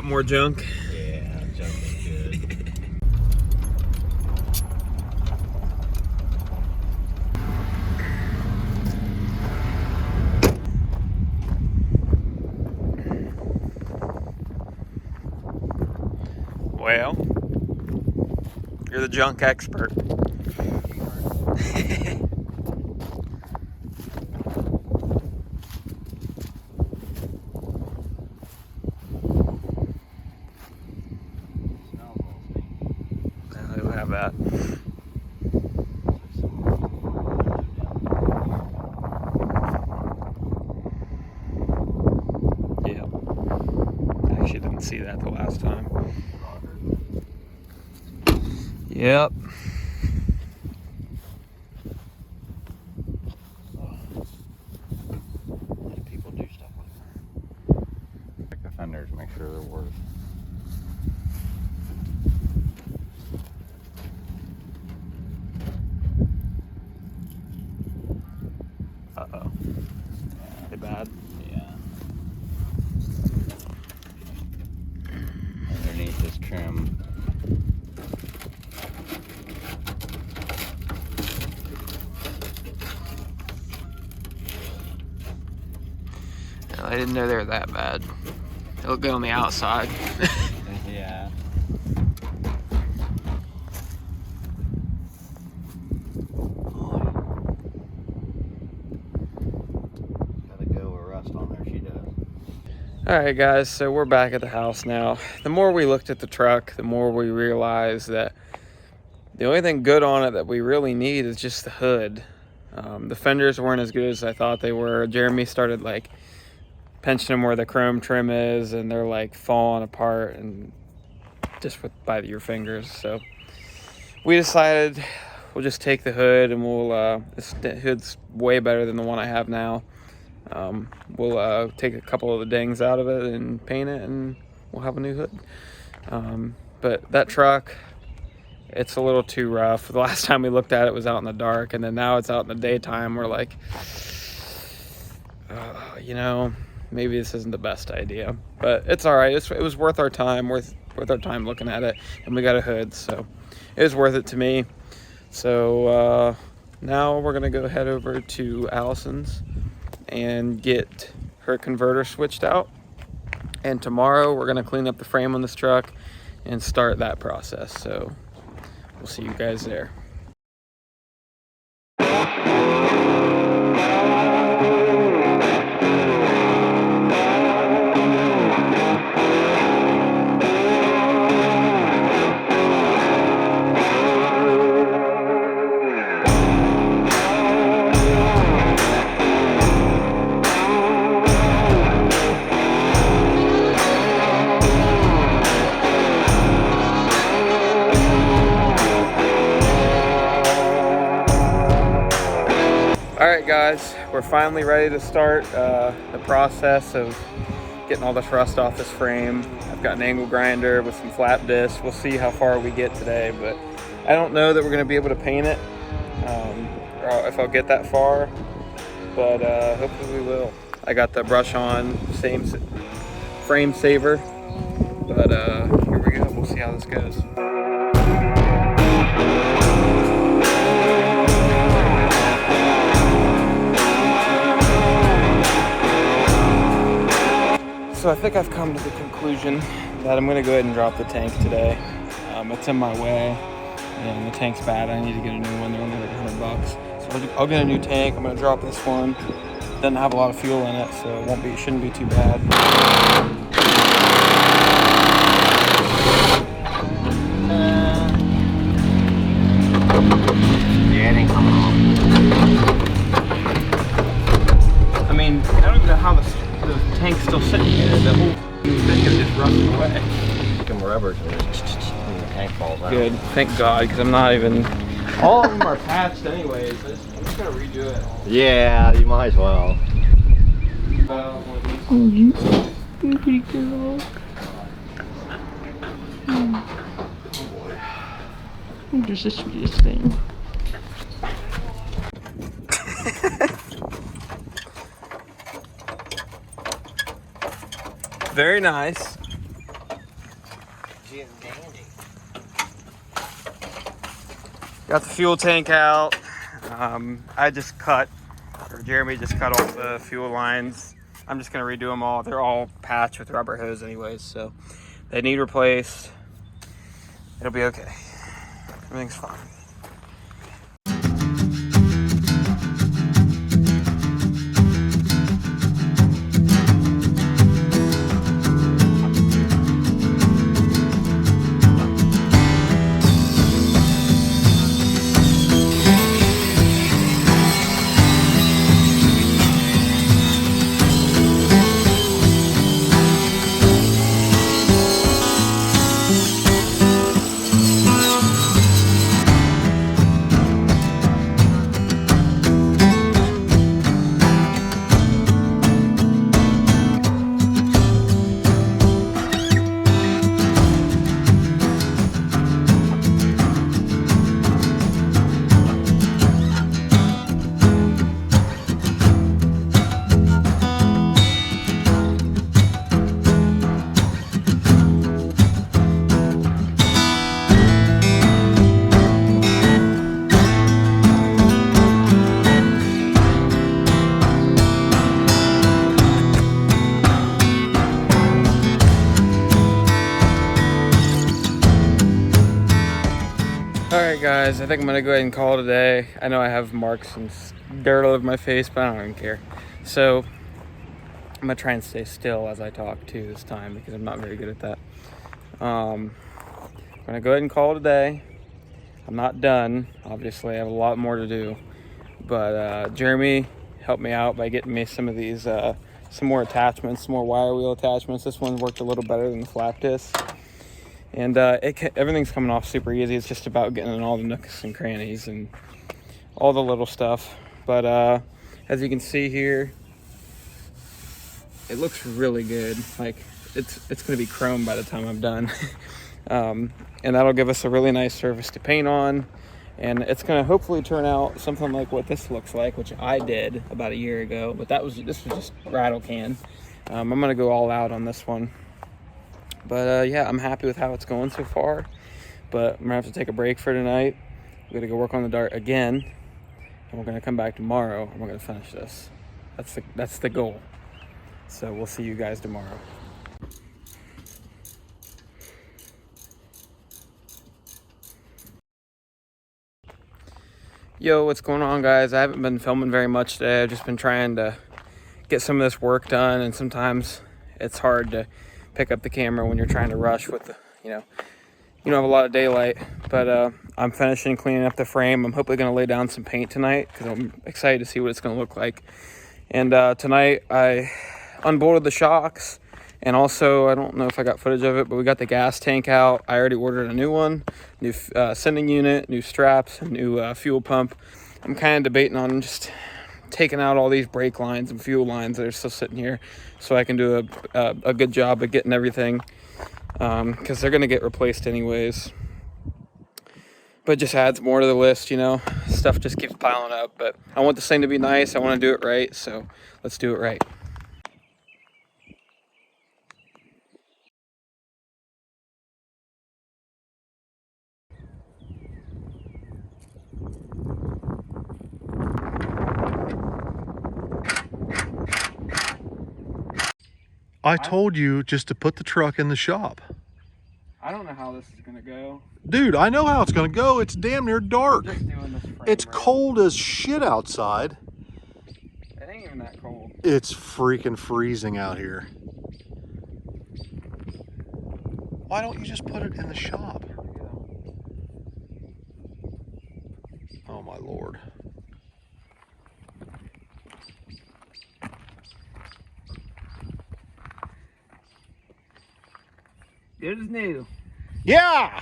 more junk? Yeah, junk is good. Well, you're the junk expert. We'll have that. Yeah. I actually didn't see that the last time. Yep. People do stuff like that. Check the fenders, make sure they're worth. Uh-oh. They bad? Yeah. Underneath this trim. I didn't know they were that bad. They look good on the outside. Yeah. Gotta go with rust on there, she does. Alright guys, so we're back at the house now. The more we looked at the truck, the more we realized that the only thing good on it that we really need is just the hood. The fenders weren't as good as I thought they were. Jeremy started like pinching them where the chrome trim is, and they're like falling apart and just by your fingers. So we decided we'll just take the hood, and we'll this hood's way better than the one I have now. We'll take a couple of the dings out of it and paint it, and we'll have a new hood. But that truck, it's a little too rough. The last time we looked at it was out in the dark, and then now it's out in the daytime. We're like, you know, maybe this isn't the best idea, but it's all right. It was worth our time, worth our time looking at it, and we got a hood, so it was worth it to me. So now we're gonna go head over to Allison's and get her converter switched out, and tomorrow we're gonna clean up the frame on this truck and start that process. So we'll see you guys there. Alright guys, we're finally ready to start the process of getting all this rust off this frame. I've got an angle grinder with some flat discs. We'll see how far we get today, but I don't know that we're going to be able to paint it, or if I'll get that far, but hopefully we will. I got the brush on, same frame saver, but here we go. We'll see how this goes. So I think I've come to the conclusion that I'm going to go ahead and drop the tank today. It's in my way, and the tank's bad. I need to get a new one. They're only like $100. So I'll get a new tank. I'm going to drop this one. Doesn't have a lot of fuel in it, so it shouldn't be too bad. Yeah, it ain't coming off. I mean, I don't even know how the tank's still sitting here. The whole thing is just rusting away. Some rubbers and the tank falls out. Good, thank God, because I'm not even. All of them are patched anyways. I'm just gonna redo it. Yeah, you might as well. Oh, you pretty girl. You're just the sweetest thing. Very nice. Jim Dandy. Got the fuel tank out. I just cut, or Jeremy just cut off the fuel lines. I'm just gonna redo them all. They're all patched with rubber hose anyways, so they need replaced. It'll be okay. Everything's fine. Alright guys, I think I'm gonna go ahead and call it a day. I know I have marks and dirt all over my face, but I don't even care. So I'm gonna try and stay still as I talk too this time because I'm not very good at that. I'm gonna go ahead and call it a day. I'm not done, obviously. I have a lot more to do. But Jeremy helped me out by getting me some of these, some more attachments, some more wire wheel attachments. This one worked a little better than the flat disc. And everything's coming off super easy. It's just about getting in all the nooks and crannies and all the little stuff. But as you can see here, it looks really good. Like it's gonna be chrome by the time I'm done. And that'll give us a really nice surface to paint on. And it's gonna hopefully turn out something like what this looks like, which I did about a year ago. But this was just rattle can. I'm gonna go all out on this one. But yeah, I'm happy with how it's going so far. But I'm gonna have to take a break for tonight. We're gonna go work on the dart again, and we're gonna come back tomorrow and we're gonna finish this. That's the goal. So we'll see you guys tomorrow. Yo, what's going on, guys? I haven't been filming very much today. I've just been trying to get some of this work done, and sometimes it's hard to pick up the camera when you're trying to rush with the, you don't have a lot of daylight. But I'm finishing cleaning up the frame. I'm hopefully going to lay down some paint tonight because I'm excited to see what it's going to look like. And tonight I unbolted the shocks, and also I don't know if I got footage of it, but we got the gas tank out. I already ordered a new one, new sending unit, new straps, and new fuel pump. I'm kind of debating on just taking out all these brake lines and fuel lines that are still sitting here so I can do a good job of getting everything, because they're going to get replaced anyways. But it just adds more to the list, stuff just keeps piling up. But I want this thing to be nice. I want to do it right, so let's do it right. I told you just to put the truck in the shop. I don't know how this is gonna go. Dude, I know how it's gonna go. It's damn near dark. I'm just doing this frame It's rail. cold as shit outside. It ain't even that cold. It's freaking freezing out here. Why don't you just put it in the shop? Oh my Lord. Good as new. Yeah!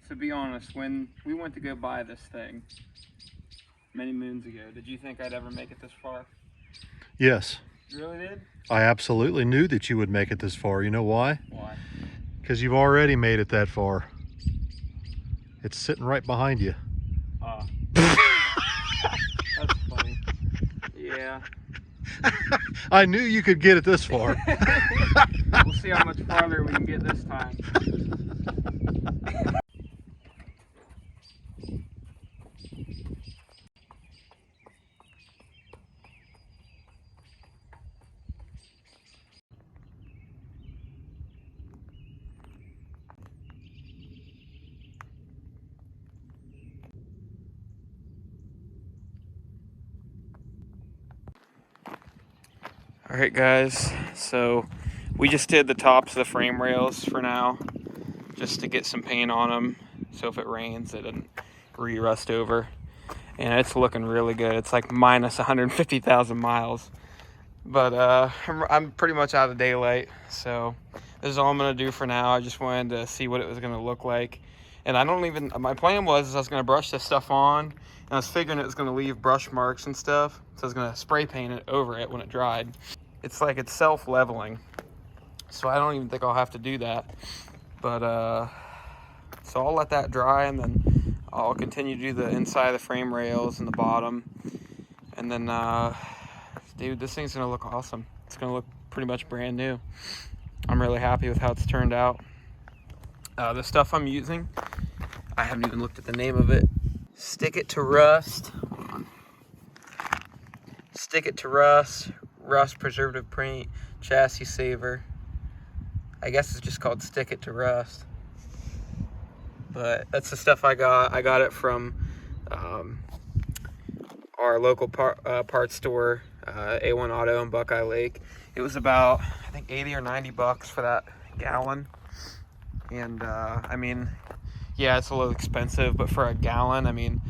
To be honest, when we went to go buy this thing many moons ago, did you think I'd ever make it this far? Yes. You really did? I absolutely knew that you would make it this far. You know why? Why? Because you've already made it that far. It's sitting right behind you. That's funny. Yeah. I knew you could get it this far. We'll see how much farther we can get this time. All right, guys, so we just did the tops of the frame rails for now, just to get some paint on them, so if it rains, it doesn't re-rust over. And it's looking really good. It's like minus 150,000 miles. But I'm pretty much out of daylight, so this is all I'm gonna do for now. I just wanted to see what it was gonna look like. And my plan was I was gonna brush this stuff on, and I was figuring it was gonna leave brush marks and stuff, so I was gonna spray paint it over it when it dried. It's like it's self-leveling, so I don't even think I'll have to do that. But so I'll let that dry, and then I'll continue to do the inside of the frame rails and the bottom. And then dude, this thing's gonna look awesome. It's gonna look pretty much brand new. I'm really happy with how it's turned out. The stuff I'm using, I haven't even looked at the name of it. Stick It to Rust. Hold on. Stick It to Rust. Rust Preservative Paint Chassis Saver. I guess it's just called Stick It to Rust. But that's the stuff I got. I got it from our local parts store, A1 Auto in Buckeye Lake. It was about, I think, 80 or 90 bucks for that gallon. And I mean, yeah, it's a little expensive, but for a gallon, I mean,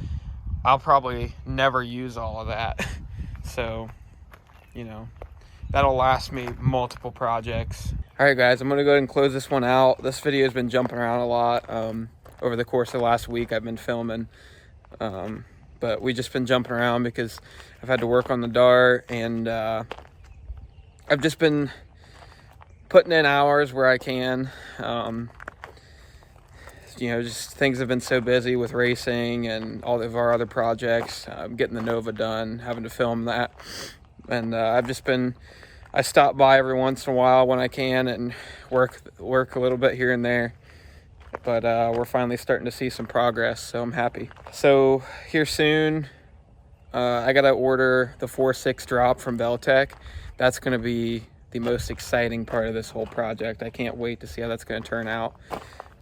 I'll probably never use all of that. So, you know, that'll last me multiple projects. All right, guys, I'm gonna go ahead and close this one out. This video has been jumping around a lot. Over the course of the last week, I've been filming. But we've just been jumping around because I've had to work on the dart, and I've just been putting in hours where I can. You know, just things have been so busy with racing and all of our other projects, getting the Nova done, having to film that. And I stop by every once in a while when I can and work a little bit here and there. But we're finally starting to see some progress, so I'm happy. So here soon, I gotta order the 4.6 drop from Beltec. That's gonna be the most exciting part of this whole project. I can't wait to see how that's gonna turn out.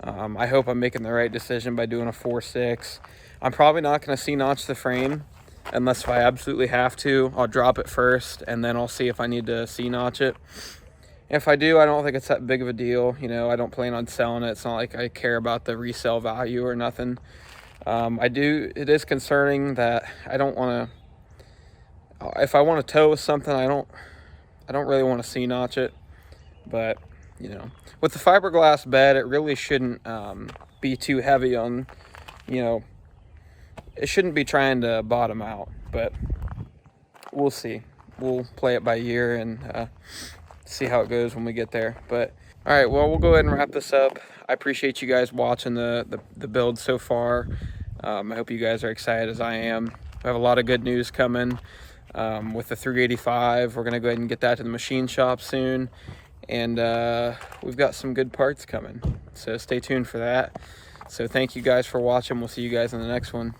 I hope I'm making the right decision by doing a 4.6. I'm probably not gonna C-notch the frame unless if I absolutely have to. I'll drop it first, and then I'll see if I need to C-notch it. If I do, I don't think it's that big of a deal. You know, I don't plan on selling it. It's not like I care about the resale value or nothing. It is concerning that I don't want to, if I want to tow with something, I don't really want to C-notch it. But, you know, with the fiberglass bed, it really shouldn't be too heavy on, you know, it shouldn't be trying to bottom out. But we'll see. We'll play it by ear and see how it goes when we get there. But all right, well, we'll go ahead and wrap this up. I appreciate you guys watching the build so far. I hope you guys are excited as I am. We have a lot of good news coming with the 385. We're gonna go ahead and get that to the machine shop soon, and we've got some good parts coming, so stay tuned for that. So thank you guys for watching. We'll see you guys in the next one.